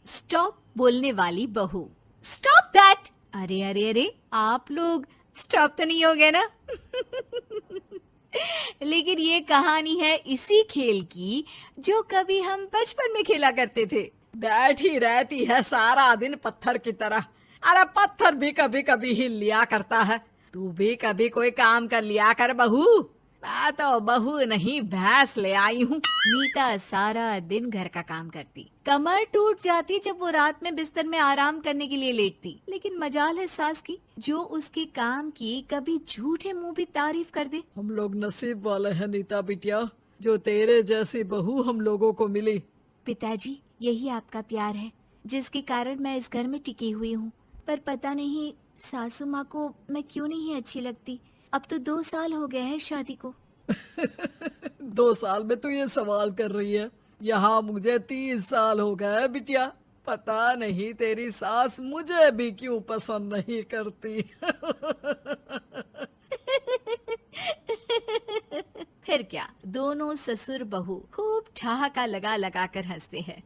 Stop बोलने वाली बहू। Stop that. अरे अरे अरे, आप लोग स्टॉप तो नहीं हो गए ना? लेकिन ये कहानी है इसी खेल की जो कभी हम बचपन में खेला करते थे। बैठी रहती है सारा दिन पत्थर की तरह। अरे पत्थर भी कभी कभी हिल लिया करता है। तू भी कभी कोई काम कर लिया कर बहू। मैं तो बहू नहीं भैंस ले आई हूँ। मीता सारा दिन घर का काम करती, कमर टूट जाती जब वो रात में बिस्तर में आराम करने के लिए लेटती। लेकिन मजाल है सास की, जो उसके काम की कभी झूठे मुंह भी तारीफ कर दे। हम लोग नसीब वाले हैं नीता बिटिया, जो तेरे जैसी बहू हम लोगों को मिली। पिताजी, यही आपका प्यार है जिसके कारण मैं इस घर में टिकी हुई हूँ। पर पता नहीं सासू माँ को मैं क्यों नहीं अच्छी लगती। अब तो 2 साल हो गए हैं शादी को। 2 साल में तू ये सवाल कर रही है? यहाँ मुझे 30 साल हो गए बिटिया। पता नहीं तेरी सास मुझे भी क्यों पसंद नहीं करती। फिर क्या, दोनों ससुर बहू खूब ठहाका लगा लगा कर हंसते हैं।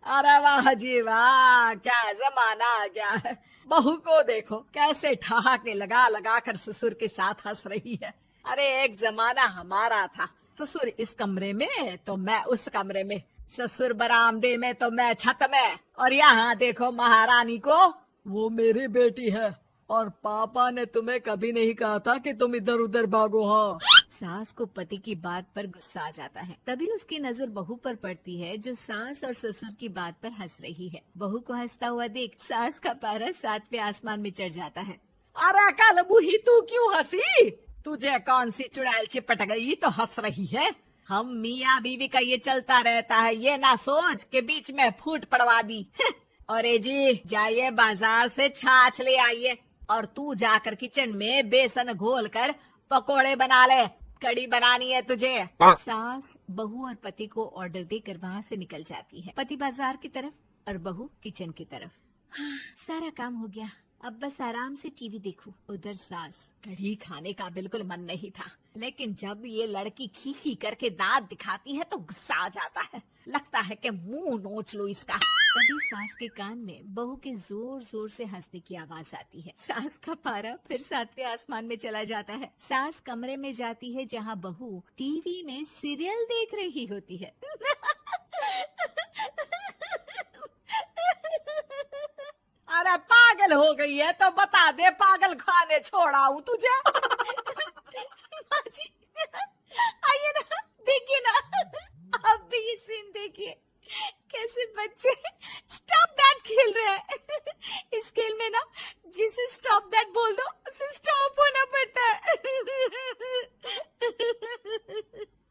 अरे वाह जी वाह, क्या जमाना आ गया है। बहू को देखो कैसे ठहाके लगा लगा कर ससुर के साथ हंस रही है। अरे एक जमाना हमारा था, ससुर इस कमरे में तो मैं उस कमरे में, ससुर बरामदे में तो मैं छत में। और यहाँ देखो महारानी को, वो मेरी बेटी है। और पापा ने तुम्हें कभी नहीं कहा था कि तुम इधर उधर भागो। हाँ, सास को पति की बात पर गुस्सा आ जाता है। तभी उसकी नजर बहू पर पड़ती है जो सास और ससुर की बात पर हंस रही है। बहू को हंसता हुआ देख सास का पारा 7वें आसमान में चढ़ जाता है। अरे कल बूही तू क्यों हंसी? तुझे कौन सी चुड़ैल चिपट गई तो हंस रही है? हम मियाँ बीवी का ये चलता रहता है, ये ना सोच के बीच में फूट पड़वा दी। अरे जी जाइए बाजार से छाछ ले आइए, और तू जाकर किचन में बेसन घोल कर पकोड़े बना ले, कड़ी बनानी है तुझे। सास बहू और पति को ऑर्डर देकर वहाँ से निकल जाती है। पति बाजार की तरफ और बहू किचन की तरफ। हाँ, सारा काम हो गया, अब बस आराम से टीवी देखूं। उधर सास, कढ़ी खाने का बिल्कुल मन नहीं था, लेकिन जब ये लड़की खी खी करके दांत दिखाती है तो गुस्सा आ जाता है। लगता है कि मुंह नोच लो इसका। तभी सास के कान में बहू के जोर जोर से हंसने की आवाज आती है। सास का पारा फिर 7वें आसमान में चला जाता है। सास कमरे में जाती है जहाँ बहू टीवी में सीरियल देख रही होती है। अरे पागल हो गई है तो बता दे, पागल खाने छोड़ाऊं तुझे? माँ जी, आइए ना, देखिए ना, आप भी ये सीन देखिए, कैसे बच्चे स्टॉप दैट खेल रहे हैं। इस खेल में ना जिसे स्टॉप दैट बोल दो उसे स्टॉप होना पड़ता है।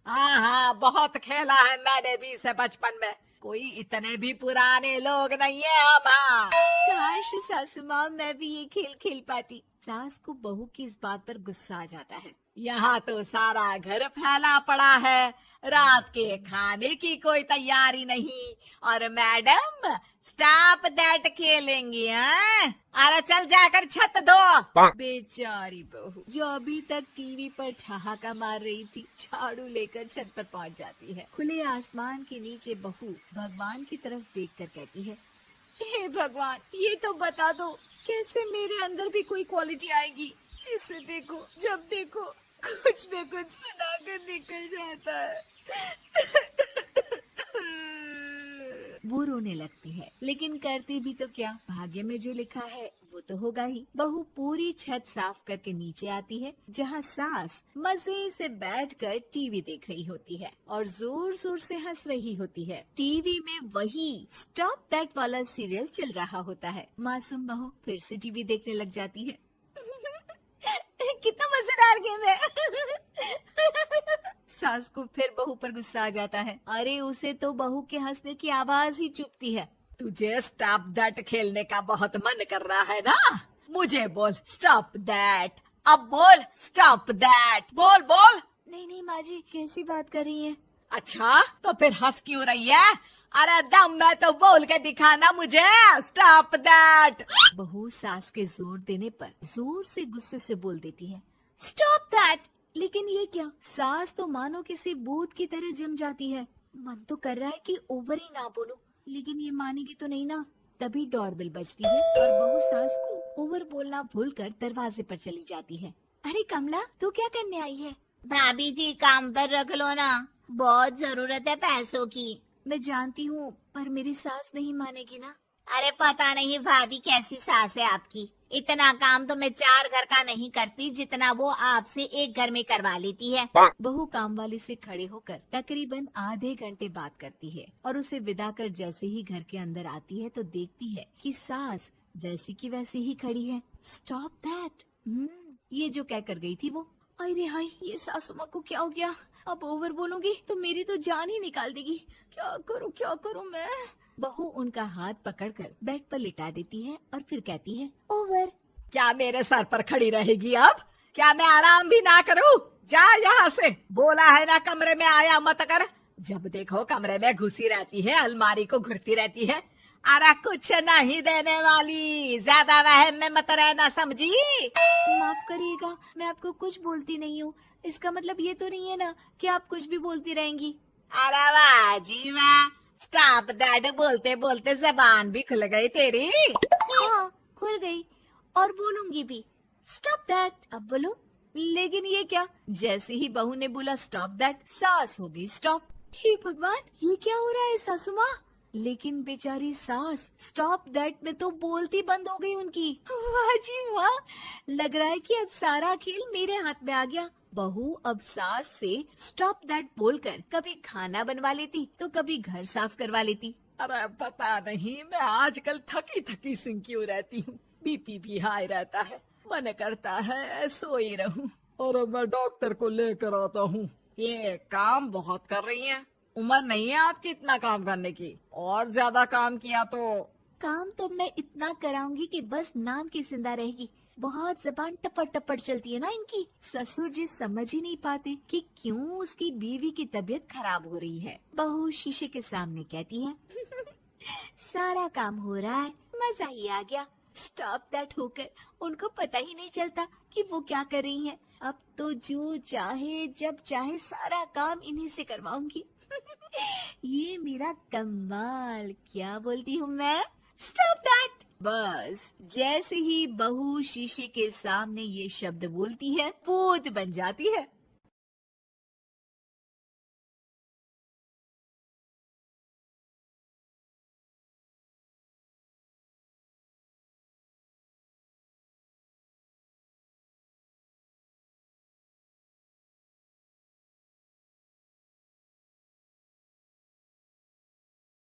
हाँ हाँ, बहुत खेला है मैंने भी इसे बचपन में। कोई इतने भी पुराने लोग नहीं है हम। हाँ, काश सासू माँ मैं भी ये खेल खेल पाती। सास को बहू की इस बात पर गुस्सा आ जाता है। यहाँ तो सारा घर फैला पड़ा है, रात के खाने की कोई तैयारी नहीं, और मैडम स्टॉप दैट खेलेंगी। हाँ, अरे चल जाकर छत धो। बेचारी बहू जो अभी तक टीवी पर ठहाका मार रही थी, झाड़ू लेकर छत पर पहुंच जाती है। खुले आसमान के नीचे बहू भगवान की तरफ देखकर कहती है, हे भगवान, ये तो बता दो कैसे मेरे अंदर भी कोई क्वालिटी आएगी जिसे देखो जब देखो कुछ न कुछ सुनाकर निकल जाता है। वो रोने लगती है, लेकिन करती भी तो क्या, भाग्य में जो लिखा है वो तो होगा ही। बहू पूरी छत साफ करके नीचे आती है जहाँ सास मजे से बैठकर टीवी देख रही होती है और जोर जोर से हंस रही होती है। टीवी में वही स्टॉप दैट वाला सीरियल चल रहा होता है। मासूम बहू फिर से टीवी देखने लग जाती है। कितना मजेदार गेम है। सास को फिर बहू पर गुस्सा आ जाता है। अरे उसे तो बहू के हंसने की आवाज ही चुभती है। तुझे स्टॉप दैट खेलने का बहुत मन कर रहा है ना? मुझे बोल स्टॉप दैट, अब बोल स्टॉप दैट, बोल बोल। नहीं नहीं माँ जी, कैसी बात कर रही है? अच्छा तो फिर हंस क्यों रही है? अरे दम में तो बोल के दिखाना मुझे स्टॉप दैट। बहू सास के जोर देने पर जोर से गुस्से से बोल देती है, स्टॉप दैट। लेकिन ये क्या, सास तो मानो किसी भूत की तरह जम जाती है। मन तो कर रहा है कि ओवर ही ना बोलूं, लेकिन ये मानेगी तो नहीं ना। तभी डोरबेल बजती है और बहू सास को ओवर बोलना भूलकर दरवाजे पर चली जाती है। अरे कमला, तू क्या करने आई है? भाभी जी काम पर रख लो ना, बहुत जरूरत है पैसों की। मैं जानती हूँ, पर मेरी सास नहीं मानेगी ना। अरे पता नहीं भाभी कैसी सास है आपकी, इतना काम तो मैं 4 घर का नहीं करती जितना वो आपसे एक घर में करवा लेती है। बहू काम वाली से खड़े होकर तकरीबन आधे घंटे बात करती है और उसे विदा कर जैसे ही घर के अंदर आती है तो देखती है कि सास वैसी की वैसी ही खड़ी है। Stop that. ये जो कह कर गई थी वो। अरे हाय, ये सासू माँ को क्या हो गया? अब ओवर बोलूंगी तो मेरी तो जान ही निकाल देगी। क्या करूँ मैं? बहू उनका हाथ पकड़कर बेड पर लिटा देती है और फिर कहती है, ओवर। क्या मेरे सर पर खड़ी रहेगी अब? क्या मैं आराम भी ना करूं? जा यहाँ से, बोला है ना कमरे में आया मत कर। जब देखो कमरे में घुसी रहती है, अलमारी को घुरती रहती है। अरे कुछ नहीं देने वाली, ज्यादा वहम में मत रहना, समझी? माफ करिएगा, मैं आपको कुछ बोलती नहीं हूँ। इसका मतलब ये तो नहीं है ना कि आप कुछ भी बोलती रहेंगी। अरे वाह जी वाह, स्टॉप दैट बोलते बोलते जबान भी खुल गई तेरी। हाँ, खुल गई और बोलूंगी भी। Stop that. अब बोलो। लेकिन ये क्या? जैसे ही बहू ने बोला स्टॉप दैट, सास हो गई स्टॉप। हे भगवान, ये क्या हो रहा है सासू माँ? लेकिन बेचारी सास स्टॉप दैट में तो बोलती बंद हो गई उनकी। वाह जी वाह, लग रहा है कि अब सारा खेल मेरे हाथ में आ गया। बहू अब सास से स्टॉप दैट बोलकर कभी खाना बनवा लेती तो कभी घर साफ करवा लेती। अरे पता नहीं, मैं आजकल थकी थकी सी क्यों रहती हूँ। बीपी भी हाई रहता है, मन करता है सोई रहूं। और मैं डॉक्टर को लेकर आता हूँ। ये काम बहुत कर रही हैं, उम्र नहीं है आपकी इतना काम करने की। और ज्यादा काम किया तो काम तो मैं इतना कराऊंगी कि बस नाम की जिंदा रहेगी। बहुत जबान टपट टपट चलती है ना इनकी। ससुर जी समझ ही नहीं पाते कि क्यों उसकी बीवी की तबीयत खराब हो रही है। बहू शीशे के सामने कहती है, सारा काम हो रहा है, मजा ही आ गया। स्टॉप दैट होकर उनको पता ही नहीं चलता कि वो क्या कर रही हैं। अब तो जो चाहे जब चाहे सारा काम इन्हीं से करवाऊंगी। ये मेरा कमाल। क्या बोलती हूँ मैं? Stop that. बस जैसे ही बहू शीशे के सामने ये शब्द बोलती है, भूत बन जाती है।